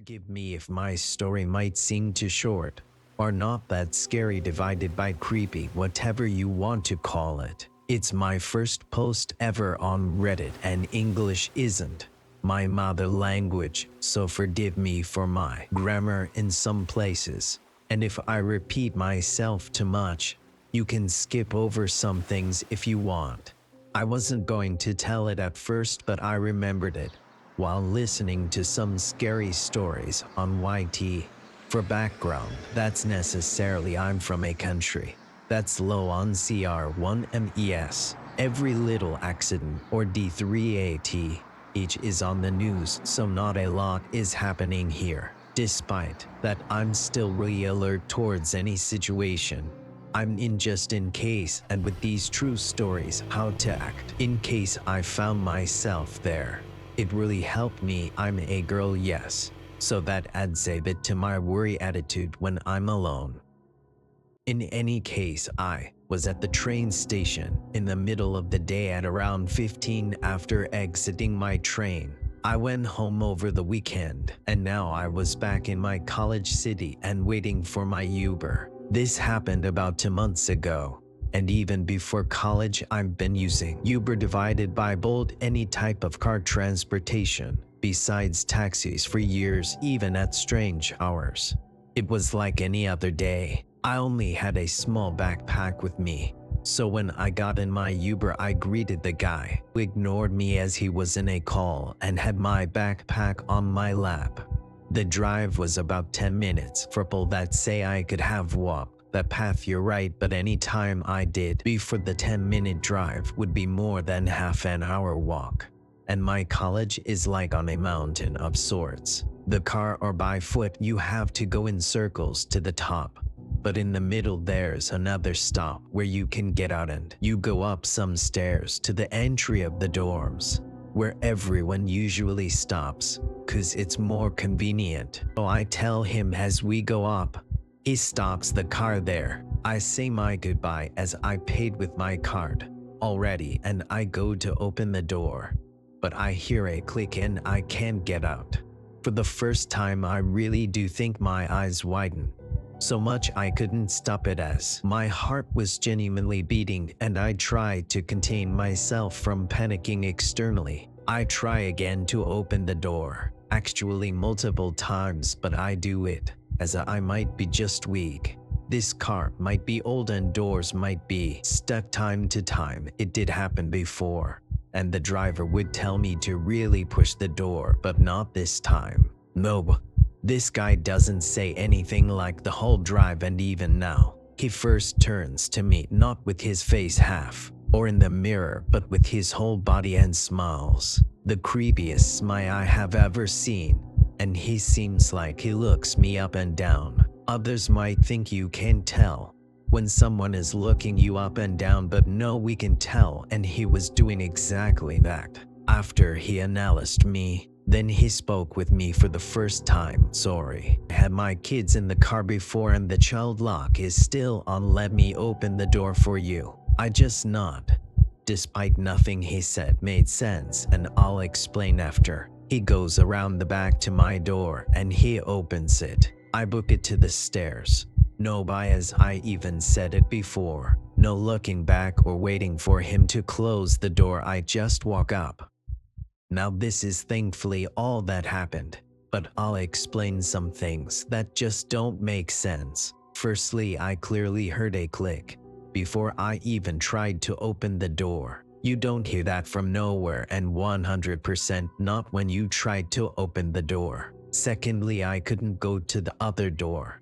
Forgive me if my story might seem too short, or not that scary, divided by creepy, whatever you want to call it. It's my first post ever on Reddit, and English isn't my mother language, so forgive me for my grammar in some places. And if I repeat myself too much, you can skip over some things if you want. I wasn't going to tell it at first, but I remembered it while listening to some scary stories on YT. For background, that's necessarily I'm from a country that's low on CR1 MES. Every little accident or D3AT each is on the news, so not a lot is happening here. Despite that, I'm still really alert towards any situation I'm in, just in case, and with these true stories, how to act in case I found myself there. It really helped me. I'm a girl, yes, so that adds a bit to my worry attitude when I'm alone. In any case, I was at the train station in the middle of the day at around 15 after exiting my train. I went home over the weekend, and now I was back in my college city and waiting for my Uber. This happened about 2 months ago, and even before college I've been using Uber divided by Bolt, any type of car transportation, besides taxis, for years, even at strange hours. It was like any other day. I only had a small backpack with me, so when I got in my Uber I greeted the guy, who ignored me as he was in a call and had my backpack on my lap. The drive was about 10 minutes. For people that say I could have walked that path, you're right, but any time I did before the 10-minute drive would be more than half an hour walk. And my college is like on a mountain of sorts. The car or by foot you have to go in circles to the top, but in the middle there's another stop where you can get out and you go up some stairs to the entry of the dorms, where everyone usually stops, 'cause it's more convenient. So I tell him as we go up. He stops the car there. I say my goodbye as I paid with my card already, and I go to open the door, but I hear a click and I can't get out. For the first time I really do think my eyes widen so much I couldn't stop it, as my heart was genuinely beating, and I tried to contain myself from panicking externally. I try again to open the door, actually multiple times, but I do it as I might be just weak. This car might be old and doors might be stuck time to time. It did happen before, and the driver would tell me to really push the door, but not this time. No. This guy doesn't say anything like the whole drive, and even now, he first turns to me not with his face half or in the mirror, but with his whole body, and smiles. The creepiest smile I have ever seen, and he seems like he looks me up and down. Others might think you can tell when someone is looking you up and down, but no, we can tell, and he was doing exactly that. After he analyzed me, then he spoke with me for the first time. Sorry, I had my kids in the car before and the child lock is still on. Let me open the door for you. I just nod. Despite nothing he said made sense, and I'll explain after. He goes around the back to my door and he opens it. I book it to the stairs. No bias, I even said it before. No looking back or waiting for him to close the door, I just walk up. Now this is thankfully all that happened, but I'll explain some things that just don't make sense. Firstly, I clearly heard a click before I even tried to open the door. You don't hear that from nowhere, and 100% not when you tried to open the door. Secondly, I couldn't go to the other door,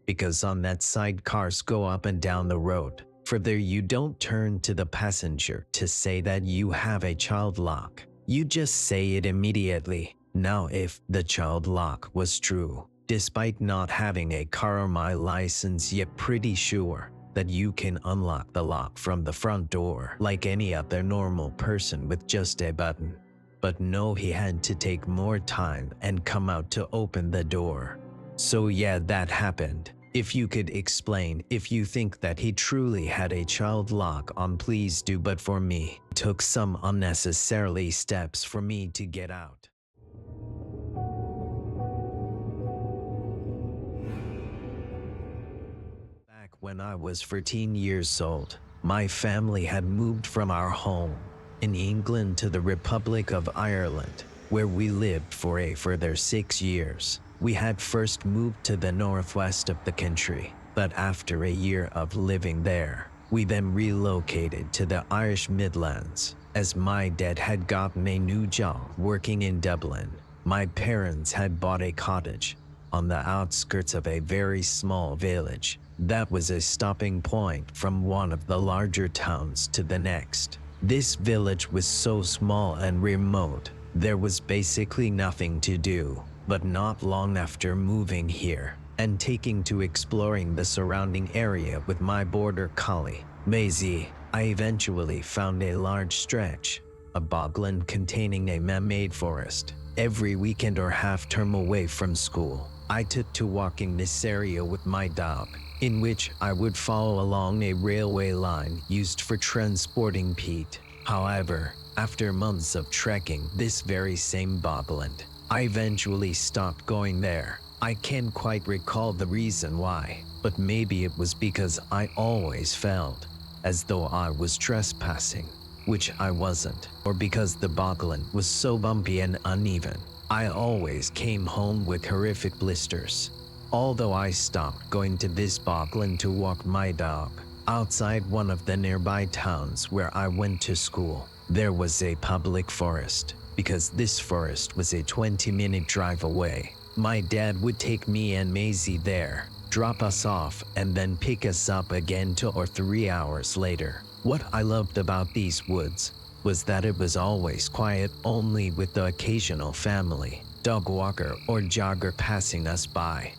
because on that side cars go up and down the road. Further, you don't turn to the passenger to say that you have a child lock. You just say it immediately. Now, if the child lock was true, despite not having a car or my license yet, pretty sure that you can unlock the lock from the front door like any other normal person with just a button. But no, he had to take more time and come out to open the door. So yeah, that happened. If you could explain if you think that he truly had a child lock on, please do, but for me, it took some unnecessarily steps for me to get out. when I was 14 years old, my family had moved from our home in England to the Republic of Ireland, where we lived for a further 6 years. We had first moved to the northwest of the country, but after a year of living there, we then relocated to the Irish Midlands, as my dad had gotten a new job working in Dublin. My parents had bought a cottage on the outskirts of a very small village that was a stopping point from one of the larger towns to the next. This village was so small and remote, there was basically nothing to do. But not long after moving here and taking to exploring the surrounding area with my border collie, Maisie, I eventually found a large stretch of bogland containing a man-made forest. Every weekend or half-term away from school, I took to walking this area with my dog, in which I would follow along a railway line used for transporting peat. However, after months of trekking this very same bogland, I eventually stopped going there. I can't quite recall the reason why, but maybe it was because I always felt as though I was trespassing, which I wasn't, or because the bogland was so bumpy and uneven. I always came home with horrific blisters. Although I stopped going to this bogland to walk my dog, outside one of the nearby towns where I went to school, there was a public forest. Because this forest was a 20-minute drive away, my dad would take me and Maisie there, drop us off, and then pick us up again 2 or 3 hours later. What I loved about these woods was that it was always quiet, only with the occasional family, dog walker or jogger passing us by.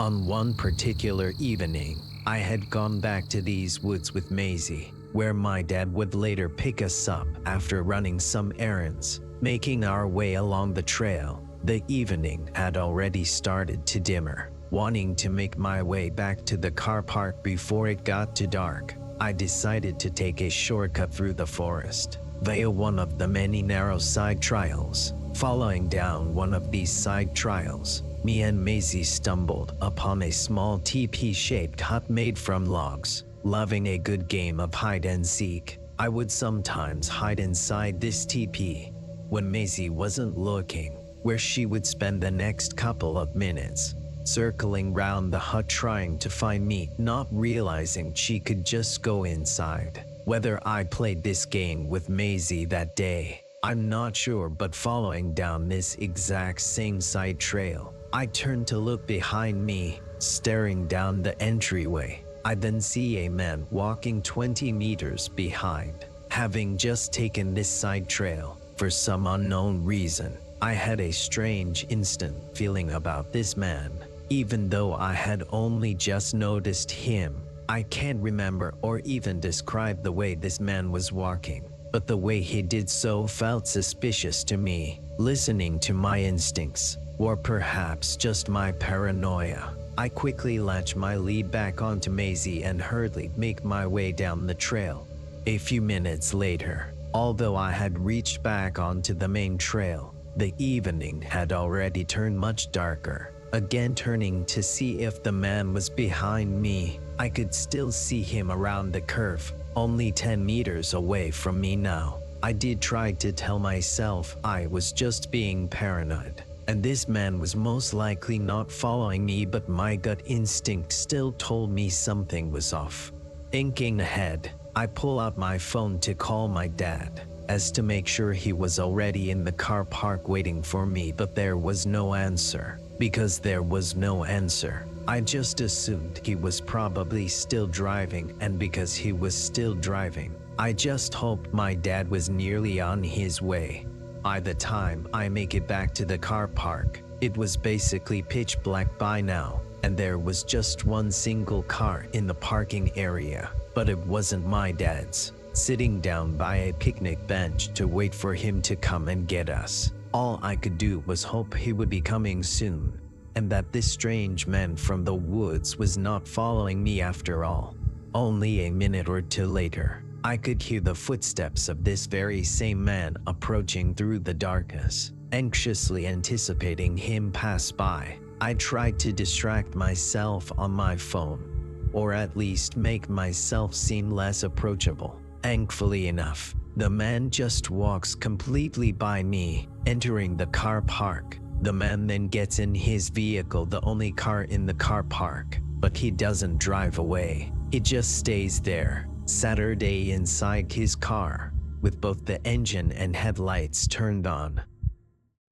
On one particular evening, I had gone back to these woods with Maisie, where my dad would later pick us up after running some errands. Making our way along the trail, the evening had already started to dimmer. Wanting to make my way back to the car park before it got too dark, I decided to take a shortcut through the forest, via one of the many narrow side trails. Following down one of these side trails, me and Maisie stumbled upon a small teepee-shaped hut made from logs. Loving a good game of hide and seek, I would sometimes hide inside this teepee when Maisie wasn't looking, where she would spend the next couple of minutes circling round the hut trying to find me, not realizing she could just go inside. Whether I played this game with Maisie that day, I'm not sure, but following down this exact same side trail, I turned to look behind me, staring down the entryway. I then see a man walking 20 meters behind. Having just taken this side trail, for some unknown reason, I had a strange instant feeling about this man. Even though I had only just noticed him, I can't remember or even describe the way this man was walking, but the way he did so felt suspicious to me. Listening to my instincts, or perhaps just my paranoia, I quickly latched my lead back onto Maisie and hurriedly make my way down the trail. A few minutes later, although I had reached back onto the main trail, the evening had already turned much darker. Again turning to see if the man was behind me, I could still see him around the curve, only 10 meters away from me now. I did try to tell myself I was just being paranoid, and this man was most likely not following me, but my gut instinct still told me something was off. Thinking ahead, I pull out my phone to call my dad, as to make sure he was already in the car park waiting for me, but there was no answer. Because there was no answer, I just assumed he was probably still driving, and because he was still driving, I just hoped my dad was nearly on his way. By the time I make it back to the car park, it was basically pitch black by now, and there was just one single car in the parking area, but it wasn't my dad's. Sitting down by a picnic bench to wait for him to come and get us. All I could do was hope he would be coming soon, and that this strange man from the woods was not following me after all. Only a minute or two later, I could hear the footsteps of this very same man approaching through the darkness. Anxiously anticipating him pass by, I tried to distract myself on my phone, or at least make myself seem less approachable. Thankfully enough, the man just walks completely by me, entering the car park. The man then gets in his vehicle, the only car in the car park, but he doesn't drive away. He just stays there, Saturday inside his car, with both the engine and headlights turned on.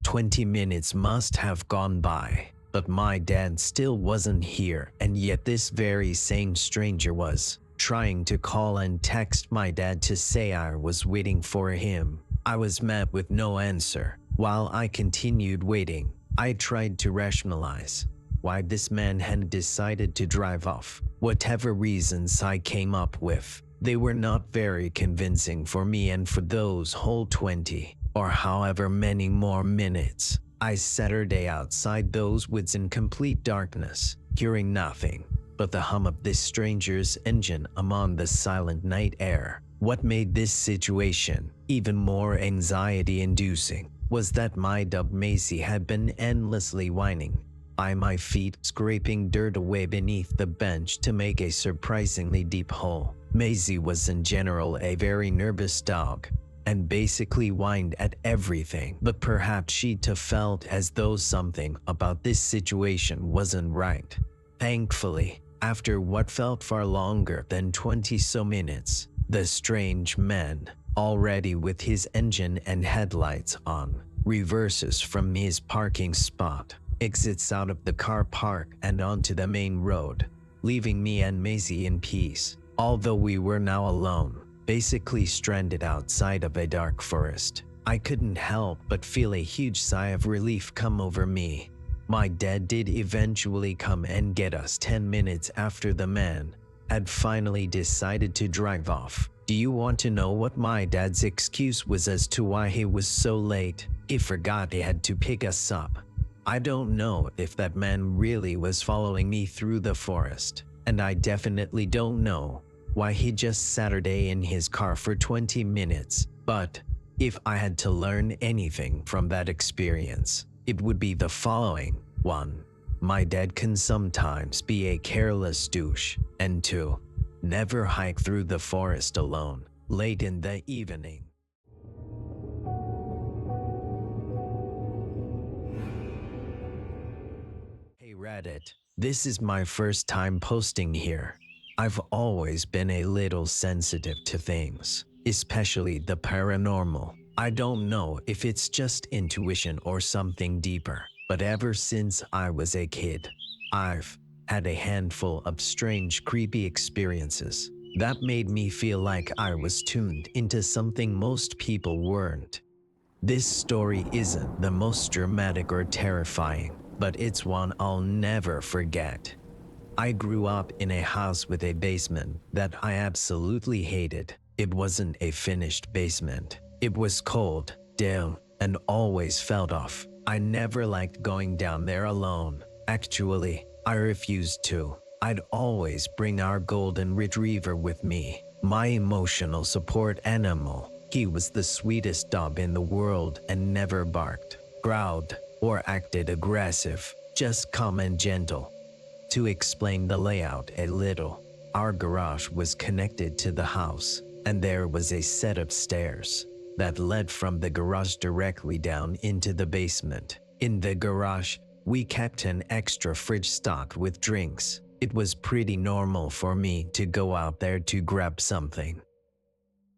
20 minutes must have gone by, but my dad still wasn't here, and yet this very same stranger was trying to call and text my dad to say I was waiting for him. I was met with no answer. While I continued waiting, I tried to rationalize why this man had decided to drive off. Whatever reasons I came up with, they were not very convincing for me, and for those whole 20 or however many more minutes, I Saturday outside those woods in complete darkness, hearing nothing but the hum of this stranger's engine among the silent night air. What made this situation even more anxiety-inducing was that my dog Maisie had been endlessly whining by my feet, scraping dirt away beneath the bench to make a surprisingly deep hole. Maisie was in general a very nervous dog, and basically whined at everything, but perhaps she too felt as though something about this situation wasn't right. Thankfully, after what felt far longer than 20 minutes, the strange man, already with his engine and headlights on, reverses from his parking spot, exits out of the car park and onto the main road, leaving me and Maisie in peace. Although we were now alone, basically stranded outside of a dark forest, I couldn't help but feel a huge sigh of relief come over me. My dad did eventually come and get us 10 minutes after the man had finally decided to drive off. Do you want to know what my dad's excuse was as to why he was so late? He forgot he had to pick us up. I don't know if that man really was following me through the forest, and I definitely don't know why he just Saturday in his car for 20 minutes, but if I had to learn anything from that experience, it would be the following. 1. My dad can sometimes be a careless douche, and 2. Never hike through the forest alone, late in the evening. Hey Reddit, this is my first time posting here. I've always been a little sensitive to things, especially the paranormal. I don't know if it's just intuition or something deeper, but ever since I was a kid, I've had a handful of strange, creepy experiences that made me feel like I was tuned into something most people weren't. This story isn't the most dramatic or terrifying, but it's one I'll never forget. I grew up in a house with a basement that I absolutely hated. It wasn't a finished basement. It was cold, damp, and always felt off. I never liked going down there alone. Actually, I refused to. I'd always bring our golden retriever with me, my emotional support animal. He was the sweetest dog in the world and never barked, growled, or acted aggressive, just calm and gentle. To explain the layout a little, our garage was connected to the house, and there was a set of stairs that led from the garage directly down into the basement. In the garage, we kept an extra fridge stocked with drinks. It was pretty normal for me to go out there to grab something.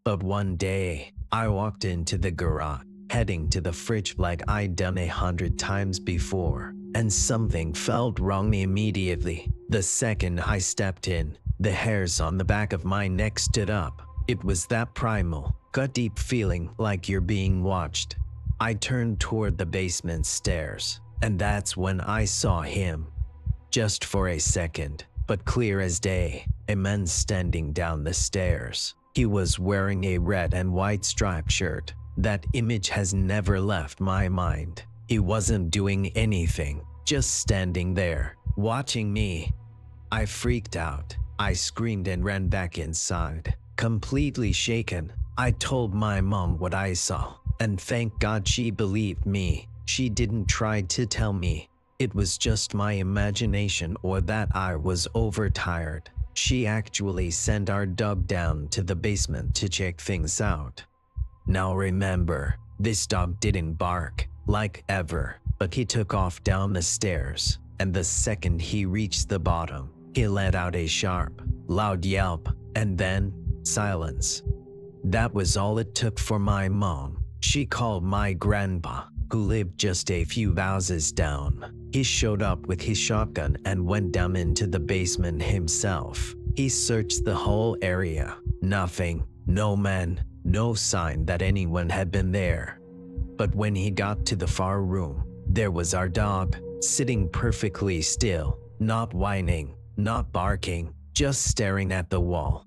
But one day, I walked into the garage, heading to the fridge like I'd done 100 times before, and something felt wrong immediately. The second I stepped in, the hairs on the back of my neck stood up. It was that primal, gut-deep feeling like you're being watched. I turned toward the basement stairs, and that's when I saw him. Just for a second, but clear as day, a man standing down the stairs. He was wearing a red and white striped shirt. That image has never left my mind. He wasn't doing anything, just standing there, watching me. I freaked out. I screamed and ran back inside, completely shaken. I told my mom what I saw, and thank God she believed me. She didn't try to tell me it was just my imagination or that I was overtired. She actually sent our dog down to the basement to check things out. Now remember, this dog didn't bark, like ever, but he took off down the stairs, and the second he reached the bottom, he let out a sharp, loud yelp, and then silence. That was all it took for my mom. She called my grandpa, who lived just a few houses down. He showed up with his shotgun and went down into the basement himself. He searched the whole area. Nothing, no man, no sign that anyone had been there. But when he got to the far room, there was our dog, sitting perfectly still, not whining, not barking, just staring at the wall.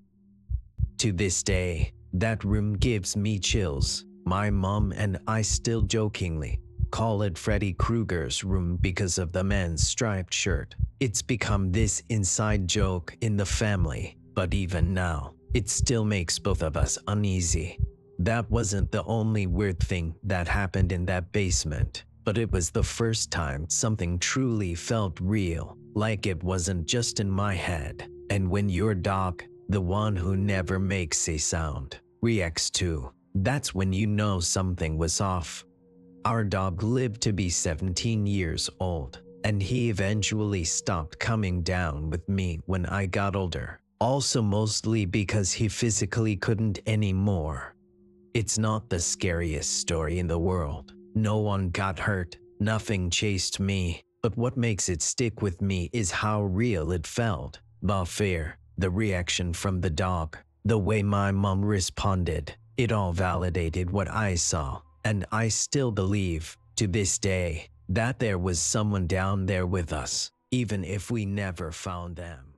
To this day, that room gives me chills. My mom and I still jokingly call it Freddy Krueger's room because of the man's striped shirt. It's become this inside joke in the family, but even now, it still makes both of us uneasy. That wasn't the only weird thing that happened in that basement, but it was the first time something truly felt real, like it wasn't just in my head. And when your dog, the one who never makes a sound, reacts too, that's when you know something was off. Our dog lived to be 17 years old, and he eventually stopped coming down with me when I got older, also mostly because he physically couldn't anymore. It's not the scariest story in the world. No one got hurt, nothing chased me, but what makes it stick with me is how real it felt. The fear, the reaction from the dog, the way my mom responded, it all validated what I saw, and I still believe, to this day, that there was someone down there with us, even if we never found them.